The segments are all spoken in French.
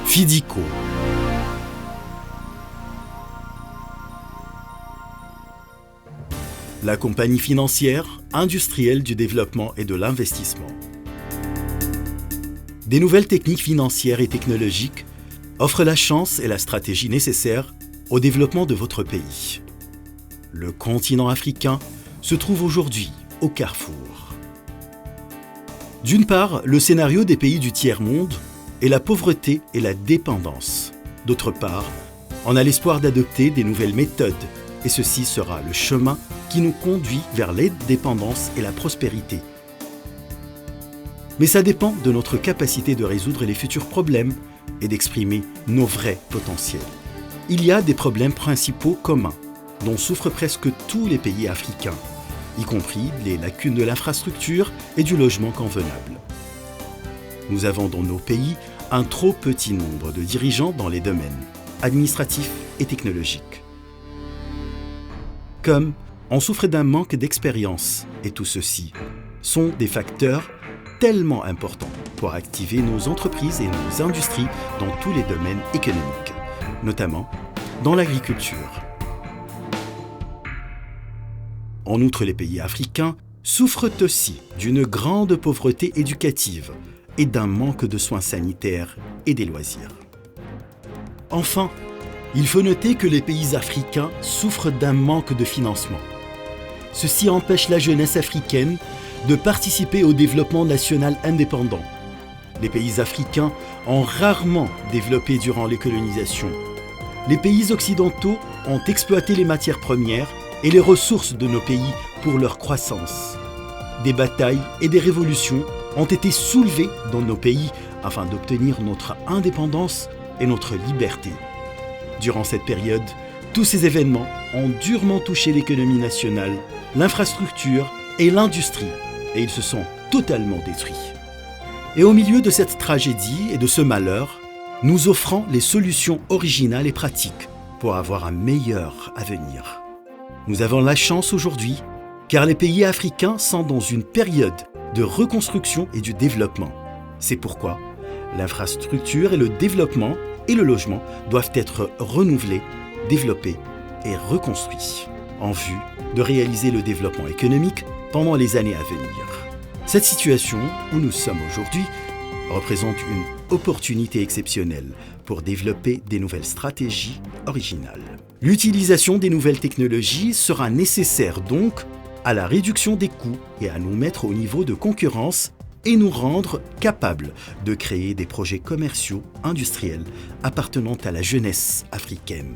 Fidico. La compagnie financière, industrielle du développement et de l'investissement. Des nouvelles techniques financières et technologiques offrent la chance et la stratégie nécessaires au développement de votre pays. Le continent africain se trouve aujourd'hui au carrefour. D'une part, le scénario des pays du tiers-monde est la pauvreté et la dépendance. D'autre part, on a l'espoir d'adopter des nouvelles méthodes et ceci sera le chemin qui nous conduit vers l'indépendance et la prospérité. Mais ça dépend de notre capacité de résoudre les futurs problèmes et d'exprimer nos vrais potentiels. Il y a des problèmes principaux communs dont souffrent presque tous les pays africains, y compris les lacunes de l'infrastructure et du logement convenable. Nous avons dans nos pays un trop petit nombre de dirigeants dans les domaines administratifs et technologiques. Comme on souffre d'un manque d'expérience, et tout ceci sont des facteurs tellement importants pour activer nos entreprises et nos industries dans tous les domaines économiques, notamment dans l'agriculture. En outre, les pays africains souffrent aussi d'une grande pauvreté éducative et d'un manque de soins sanitaires et des loisirs. Enfin, il faut noter que les pays africains souffrent d'un manque de financement. Ceci empêche la jeunesse africaine de participer au développement national indépendant. Les pays africains ont rarement développé durant les colonisations. Les pays occidentaux ont exploité les matières premières et les ressources de nos pays pour leur croissance. Des batailles et des révolutions ont été soulevées dans nos pays afin d'obtenir notre indépendance et notre liberté. Durant cette période, tous ces événements ont durement touché l'économie nationale, l'infrastructure et l'industrie, et ils se sont totalement détruits. Et au milieu de cette tragédie et de ce malheur, nous offrons les solutions originales et pratiques pour avoir un meilleur avenir. Nous avons la chance aujourd'hui, car les pays africains sont dans une période de reconstruction et du développement. C'est pourquoi l'infrastructure et le développement et le logement doivent être renouvelés, développés et reconstruits en vue de réaliser le développement économique pendant les années à venir. Cette situation où nous sommes aujourd'hui représente une opportunité exceptionnelle pour développer des nouvelles stratégies originales. L'utilisation des nouvelles technologies sera nécessaire donc à la réduction des coûts et à nous mettre au niveau de concurrence et nous rendre capables de créer des projets commerciaux, industriels appartenant à la jeunesse africaine.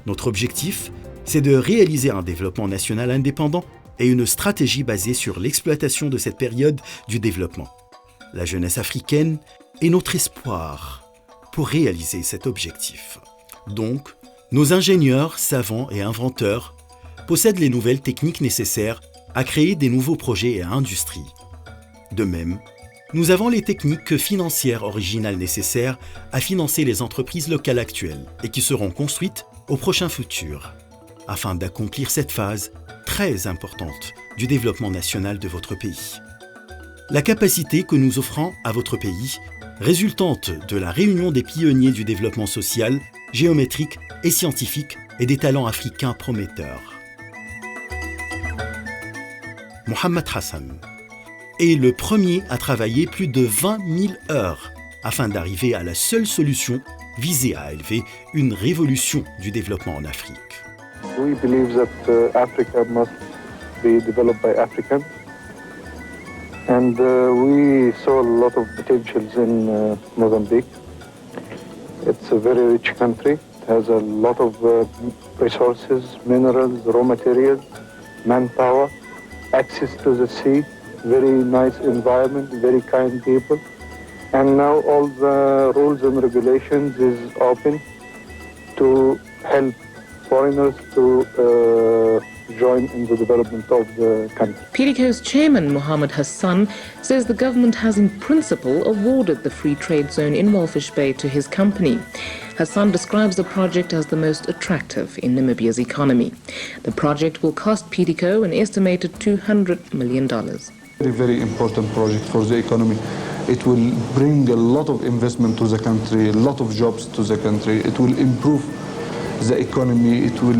Notre objectif, c'est de réaliser un développement national indépendant et une stratégie basée sur l'exploitation de cette période du développement. La jeunesse africaine est notre espoir pour réaliser cet objectif. Donc, nos ingénieurs, savants et inventeurs possèdent les nouvelles techniques nécessaires à créer des nouveaux projets et industries. De même, nous avons les techniques financières originales nécessaires à financer les entreprises locales actuelles et qui seront construites au prochain futur, afin d'accomplir cette phase très importante du développement national de votre pays. La capacité que nous offrons à votre pays, résultante de la réunion des pionniers du développement social, géométrique et scientifique et des talents africains prometteurs. Mohamed Hassan est le premier à travailler plus de 20 000 heures afin d'arriver à la seule solution visée à élever une révolution du développement en Afrique. We believe that Africa must be developed by Africans, and we saw a lot of potentials in Mozambique. It's a very rich country. It has a lot of resources, minerals, raw materials, manpower, access to the sea, very nice environment, very kind people. And now all the rules and regulations is open to help foreigners to join in the development of the country. PDCO's chairman, Mohamed Hassan, says the government has in principle awarded the free trade zone in Walfish Bay to his company. Hassan describes the project as the most attractive in Namibia's economy. The project will cost PDCO an estimated $200 million. Very important project for the economy It will bring a lot of investment to the country, a lot of jobs to the country. It will improve the economy. It will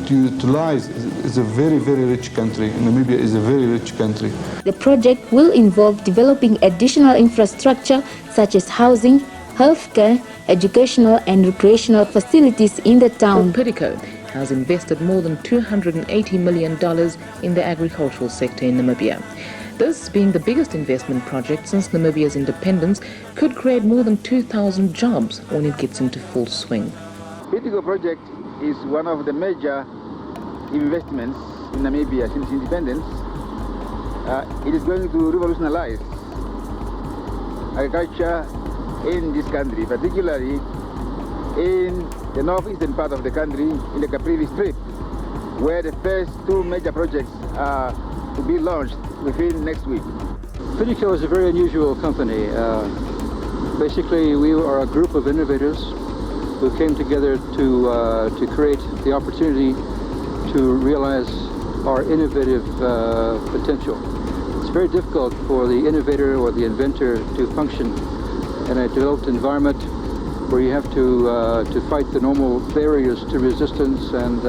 utilize. It's a very, very rich country. Namibia is a very rich country. The project will involve developing additional infrastructure such as housing, healthcare, educational and recreational facilities in the town. PIDICO has invested more than $280 million in the agricultural sector in Namibia. This, being the biggest investment project since Namibia's independence, could create more than 2,000 jobs when it gets into full swing. PIDICO project is one of the major investments in Namibia since independence. It is going to revolutionize agriculture in this country, particularly in the northeastern part of the country, in the Caprivi Strip, where the first two major projects are to be launched within next week. PIDICO is a very unusual company. Basically, we are a group of innovators who came together to create the opportunity to realize our innovative potential. It's very difficult for the innovator or the inventor to function in a developed environment where you have to fight the normal barriers to resistance, and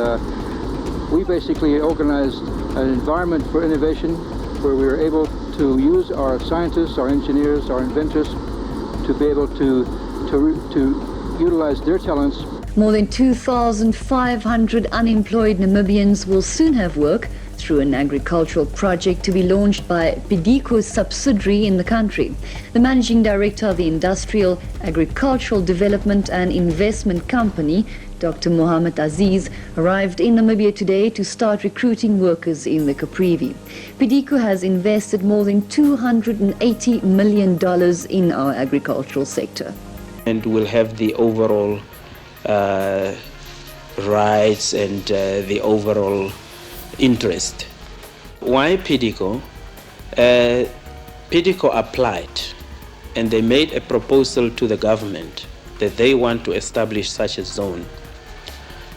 we basically organized an environment for innovation where we were able to use our scientists, our engineers, our inventors to be able to utilize their talents. More than 2,500 unemployed Namibians will soon have work through an agricultural project to be launched by PIDICO's subsidiary in the country. The managing director of the Industrial, Agricultural Development and Investment Company, Dr. Mohamed Aziz, arrived in Namibia today to start recruiting workers in the Caprivi. PIDICO has invested more than $280 million in our agricultural sector. And we'll have the overall rights and the overall interest. Why PIDICO? PIDICO applied and they made a proposal to the government that they want to establish such a zone.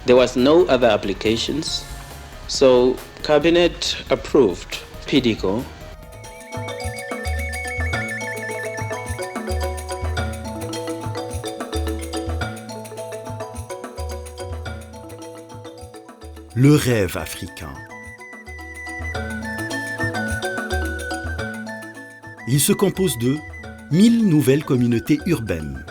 There was no other applications, so Cabinet approved PIDICO. Le rêve africain. Il se compose de 1000 nouvelles communautés urbaines,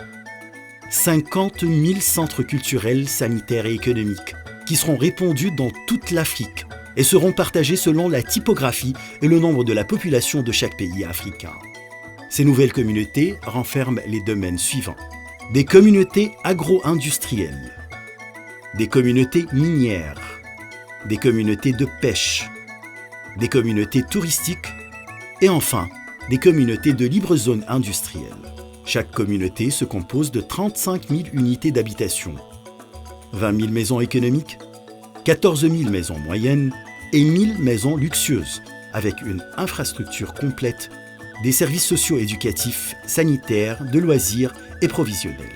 50 000 centres culturels, sanitaires et économiques qui seront répandus dans toute l'Afrique et seront partagés selon la typographie et le nombre de la population de chaque pays africain. Ces nouvelles communautés renferment les domaines suivants: des communautés agro-industrielles, des communautés minières, des communautés de pêche, des communautés touristiques et enfin des communautés de libre zone industrielle. Chaque communauté se compose de 35 000 unités d'habitation, 20 000 maisons économiques, 14 000 maisons moyennes et 1000 maisons luxueuses avec une infrastructure complète, des services socio-éducatifs, sanitaires, de loisirs et provisionnels.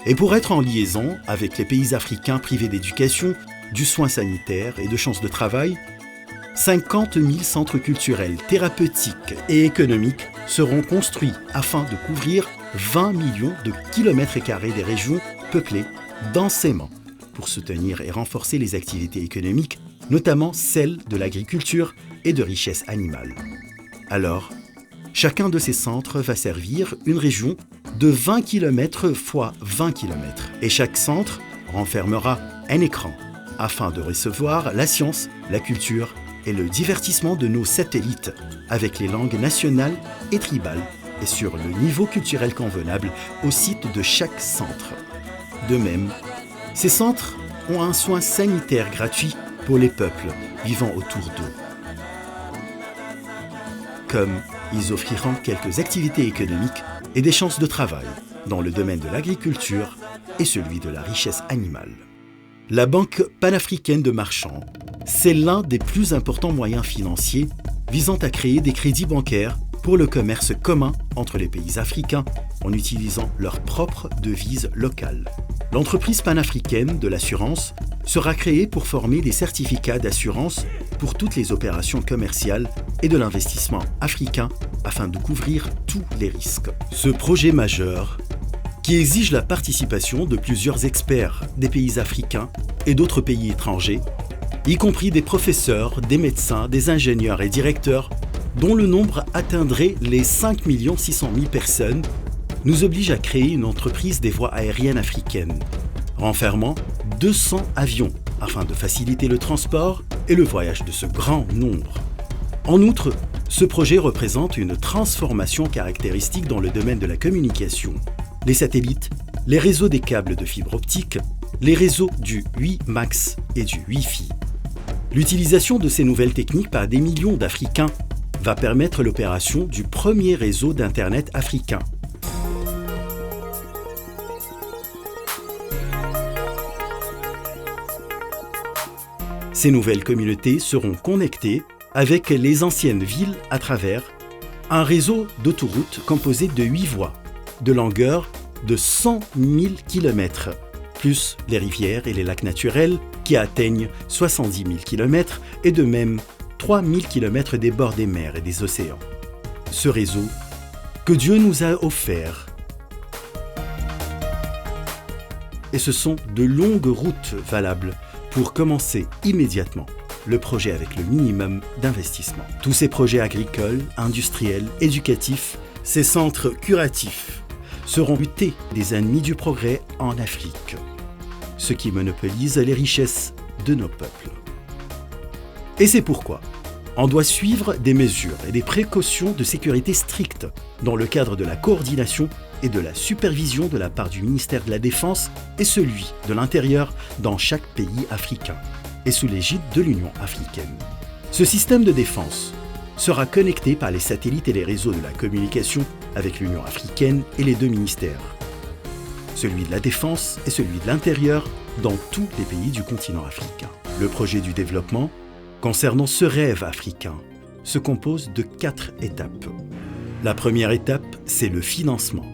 Et pour être en liaison avec les pays africains privés d'éducation, du soin sanitaire et de chances de travail, 50 000 centres culturels, thérapeutiques et économiques seront construits afin de couvrir 20 millions de kilomètres carrés des régions peuplées densément pour soutenir et renforcer les activités économiques, notamment celles de l'agriculture et de richesse animale. Alors, chacun de ces centres va servir une région de 20 km x 20 km et chaque centre renfermera un écran afin de recevoir la science, la culture et le divertissement de nos satellites avec les langues nationales et tribales et sur le niveau culturel convenable au site de chaque centre. De même, ces centres ont un soin sanitaire gratuit pour les peuples vivant autour d'eux. Comme ils offriront quelques activités économiques et des chances de travail dans le domaine de l'agriculture et celui de la richesse animale. La Banque panafricaine de marchands, c'est l'un des plus importants moyens financiers visant à créer des crédits bancaires pour le commerce commun entre les pays africains en utilisant leur propre devise locale. L'entreprise panafricaine de l'assurance sera créée pour former des certificats d'assurance pour toutes les opérations commerciales et de l'investissement africain afin de couvrir tous les risques. Ce projet majeur, qui exige la participation de plusieurs experts des pays africains et d'autres pays étrangers, y compris des professeurs, des médecins, des ingénieurs et directeurs, dont le nombre atteindrait les 5 600 000 personnes, nous oblige à créer une entreprise des voies aériennes africaines, renfermant 200 avions afin de faciliter le transport et le voyage de ce grand nombre. En outre, ce projet représente une transformation caractéristique dans le domaine de la communication. Les satellites, les réseaux des câbles de fibre optique, les réseaux du WiMAX et du Wi-Fi. L'utilisation de ces nouvelles techniques par des millions d'Africains va permettre l'opération du premier réseau d'Internet africain. Ces nouvelles communautés seront connectées avec les anciennes villes à travers un réseau d'autoroutes composé de 8 voies, de longueur de 100 000 km, plus les rivières et les lacs naturels qui atteignent 70 000 km et de même 3 000 km des bords des mers et des océans. Ce réseau que Dieu nous a offert. Et ce sont de longues routes valables pour commencer immédiatement le projet avec le minimum d'investissement. Tous ces projets agricoles, industriels, éducatifs, ces centres curatifs seront butés des ennemis du progrès en Afrique, ceux qui monopolisent les richesses de nos peuples. Et c'est pourquoi on doit suivre des mesures et des précautions de sécurité strictes dans le cadre de la coordination et de la supervision de la part du ministère de la Défense et celui de l'Intérieur dans chaque pays africain et sous l'égide de l'Union africaine. Ce système de défense sera connecté par les satellites et les réseaux de la communication avec l'Union africaine et les deux ministères, celui de la Défense et celui de l'Intérieur dans tous les pays du continent africain. Le projet du développement concernant ce rêve africain se compose de 4 étapes. La première étape, c'est le financement.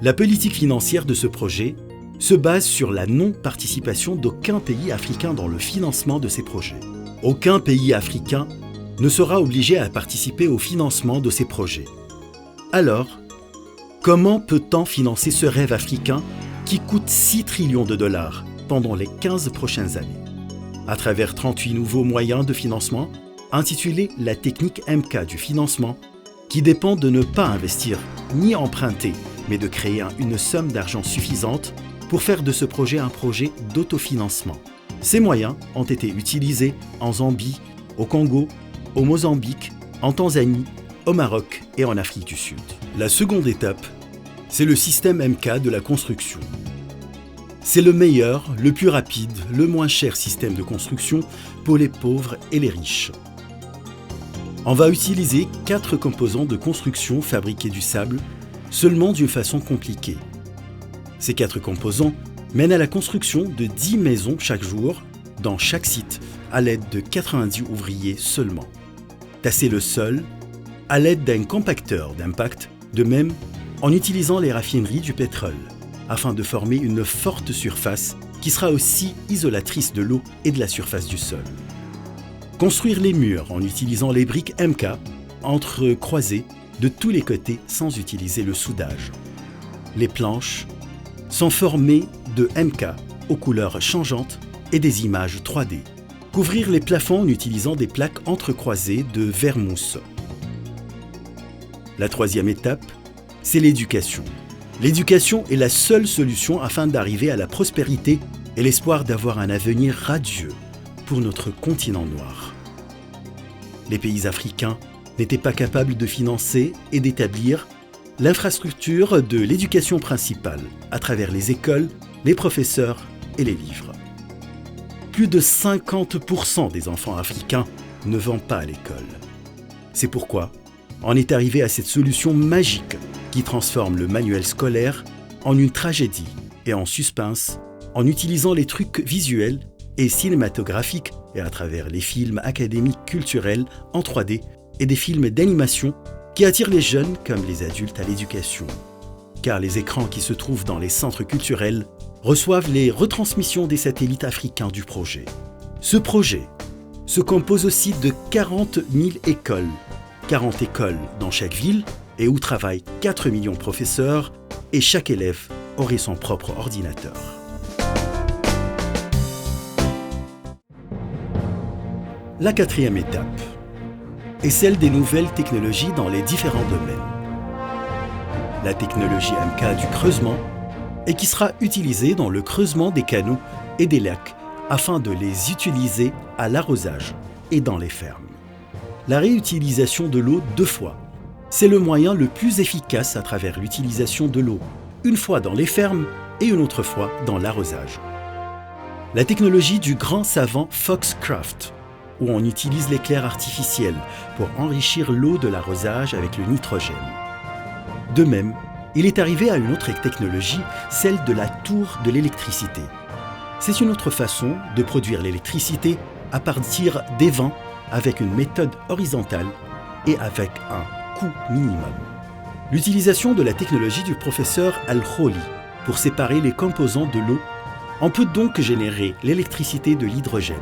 La politique financière de ce projet se base sur la non-participation d'aucun pays africain dans le financement de ces projets. Aucun pays africain ne sera obligé à participer au financement de ces projets. Alors, comment peut-on financer ce rêve africain qui coûte 6 trillions de dollars pendant les 15 prochaines années? À travers 38 nouveaux moyens de financement, intitulés la technique MK du financement, qui dépend de ne pas investir ni emprunter, mais de créer une somme d'argent suffisante pour faire de ce projet un projet d'autofinancement. Ces moyens ont été utilisés en Zambie, au Congo, au Mozambique, en Tanzanie, au Maroc et en Afrique du Sud. La seconde étape, c'est le système MK de la construction. C'est le meilleur, le plus rapide, le moins cher système de construction pour les pauvres et les riches. On va utiliser 4 composants de construction fabriqués du sable, seulement d'une façon compliquée. Ces 4 composants mènent à la construction de 10 maisons chaque jour, dans chaque site, à l'aide de 90 ouvriers seulement. Tasser le sol, à l'aide d'un compacteur d'impact, de même en utilisant les raffineries du pétrole, afin de former une forte surface qui sera aussi isolatrice de l'eau et de la surface du sol. Construire les murs en utilisant les briques MK entrecroisées de tous les côtés sans utiliser le soudage. Les planches sont formées de MK aux couleurs changeantes et des images 3D. Couvrir les plafonds en utilisant des plaques entrecroisées de verre mousse. La troisième étape, c'est l'éducation. L'éducation est la seule solution afin d'arriver à la prospérité et l'espoir d'avoir un avenir radieux pour notre continent noir. Les pays africains n'étaient pas capables de financer et d'établir l'infrastructure de l'éducation principale à travers les écoles, les professeurs et les livres. Plus de 50% des enfants africains ne vont pas à l'école. C'est pourquoi on est arrivé à cette solution magique qui transforme le manuel scolaire en une tragédie et en suspense en utilisant les trucs visuels et cinématographiques et à travers les films académiques culturels en 3D et des films d'animation qui attire les jeunes comme les adultes à l'éducation. Car les écrans qui se trouvent dans les centres culturels reçoivent les retransmissions des satellites africains du projet. Ce projet se compose aussi de 40 000 écoles, 40 écoles dans chaque ville et où travaillent 4 millions de professeurs et chaque élève aurait son propre ordinateur. La quatrième étape est celle des nouvelles technologies dans les différents domaines. La technologie MK du creusement et qui sera utilisée dans le creusement des canaux et des lacs afin de les utiliser à l'arrosage et dans les fermes. La réutilisation de l'eau 2 fois, c'est le moyen le plus efficace à travers l'utilisation de l'eau, une fois dans les fermes et une autre fois dans l'arrosage. La technologie du grand savant Foxcroft, où on utilise l'éclair artificiel pour enrichir l'eau de l'arrosage avec le nitrogène. De même, il est arrivé à une autre technologie, celle de la tour de l'électricité. C'est une autre façon de produire l'électricité à partir des vents avec une méthode horizontale et avec un coût minimum. L'utilisation de la technologie du professeur Al-Kholi pour séparer les composants de l'eau, on peut donc générer l'électricité de l'hydrogène.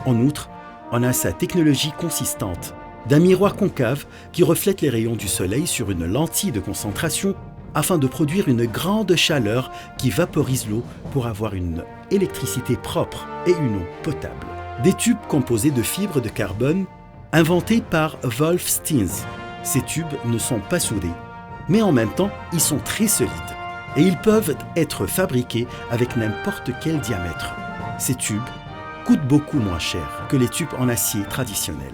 En outre, on a sa technologie consistante d'un miroir concave qui reflète les rayons du soleil sur une lentille de concentration afin de produire une grande chaleur qui vaporise l'eau pour avoir une électricité propre et une eau potable. Des tubes composés de fibres de carbone inventés par Wolf Steens. Ces tubes ne sont pas soudés, mais en même temps, ils sont très solides et ils peuvent être fabriqués avec n'importe quel diamètre. Ces tubes coûtent beaucoup moins cher que les tubes en acier traditionnels.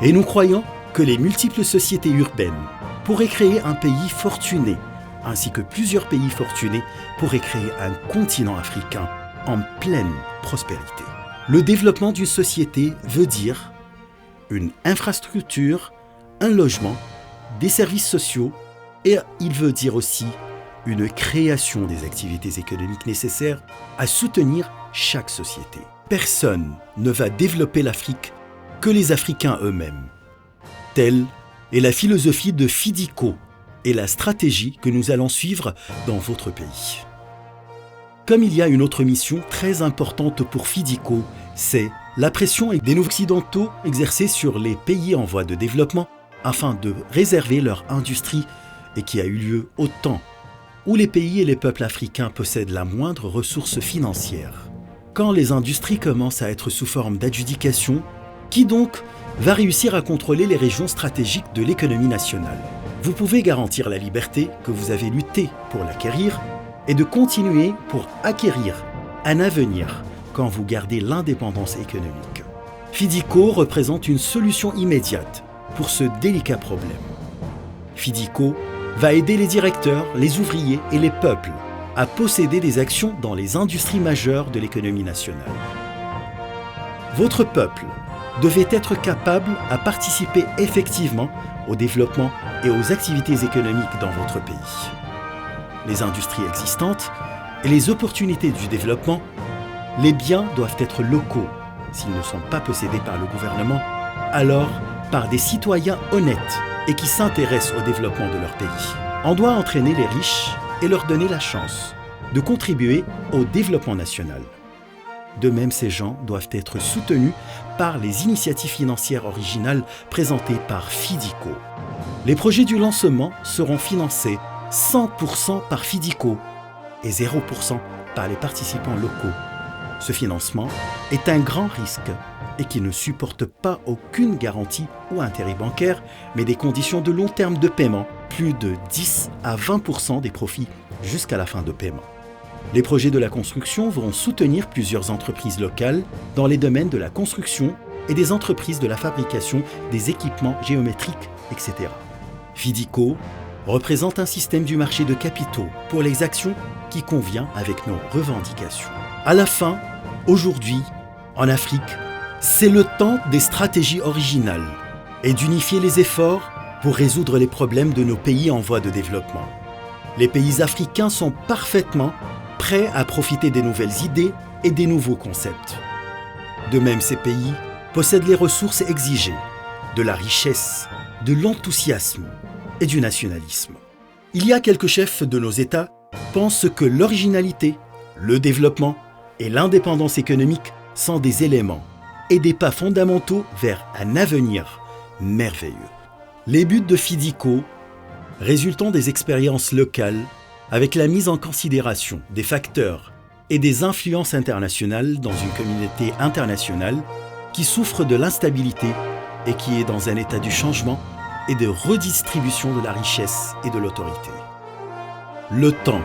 Et nous croyons que les multiples sociétés urbaines pourraient créer un pays fortuné, ainsi que plusieurs pays fortunés pourraient créer un continent africain en pleine prospérité. Le développement d'une société veut dire une infrastructure, un logement, des services sociaux et il veut dire aussi une création des activités économiques nécessaires à soutenir chaque société. Personne ne va développer l'Afrique que les Africains eux-mêmes. Telle est la philosophie de FIDICO et la stratégie que nous allons suivre dans votre pays. Comme il y a une autre mission très importante pour FIDICO, c'est la pression des Occidentaux exercée sur les pays en voie de développement afin de réserver leur industrie et qui a eu lieu au temps où les pays et les peuples africains possèdent la moindre ressource financière. Quand les industries commencent à être sous forme d'adjudication, qui donc va réussir à contrôler les régions stratégiques de l'économie nationale? Vous pouvez garantir la liberté que vous avez lutté pour l'acquérir et de continuer pour acquérir un avenir quand vous gardez l'indépendance économique. FIDICO représente une solution immédiate pour ce délicat problème. FIDICO va aider les directeurs, les ouvriers et les peuples à posséder des actions dans les industries majeures de l'économie nationale. Votre peuple devait être capable à participer effectivement au développement et aux activités économiques dans votre pays. Les industries existantes et les opportunités du développement, les biens doivent être locaux s'ils ne sont pas possédés par le gouvernement, alors par des citoyens honnêtes et qui s'intéressent au développement de leur pays. On doit entraîner les riches et leur donner la chance de contribuer au développement national. De même, ces gens doivent être soutenus par les initiatives financières originales présentées par FIDICO. Les projets du lancement seront financés 100% par FIDICO et 0% par les participants locaux. Ce financement est un grand risque et qui ne supporte pas aucune garantie ou intérêt bancaire, mais des conditions de long terme de paiement, plus de 10 à 20% des profits jusqu'à la fin de paiement. Les projets de la construction vont soutenir plusieurs entreprises locales dans les domaines de la construction et des entreprises de la fabrication des équipements géométriques, etc. FIDICO représente un système du marché de capitaux pour les actions qui convient avec nos revendications. À la fin, aujourd'hui, en Afrique, c'est le temps des stratégies originales et d'unifier les efforts pour résoudre les problèmes de nos pays en voie de développement. Les pays africains sont parfaitement prêts à profiter des nouvelles idées et des nouveaux concepts. De même, ces pays possèdent les ressources exigées, de la richesse, de l'enthousiasme et du nationalisme. Il y a quelques chefs de nos États pensent que l'originalité, le développement et l'indépendance économique sont des éléments et des pas fondamentaux vers un avenir merveilleux. Les buts de FIDICO, résultant des expériences locales avec la mise en considération des facteurs et des influences internationales dans une communauté internationale qui souffre de l'instabilité et qui est dans un état du changement et de redistribution de la richesse et de l'autorité. Le temps,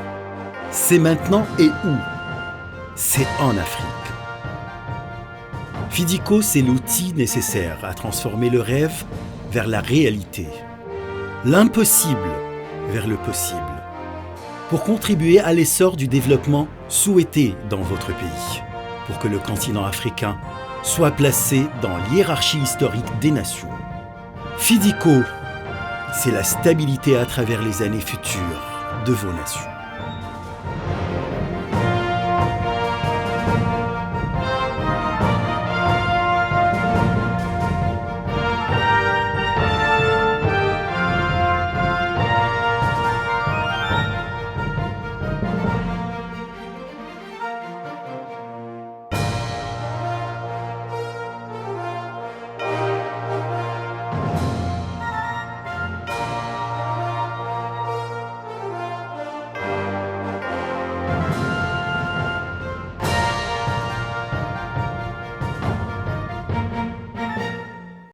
c'est maintenant et où? C'est en Afrique. FIDICO, c'est l'outil nécessaire à transformer le rêve vers la réalité, l'impossible vers le possible, pour contribuer à l'essor du développement souhaité dans votre pays, pour que le continent africain soit placé dans l'hiérarchie historique des nations. FIDICO, c'est la stabilité à travers les années futures de vos nations.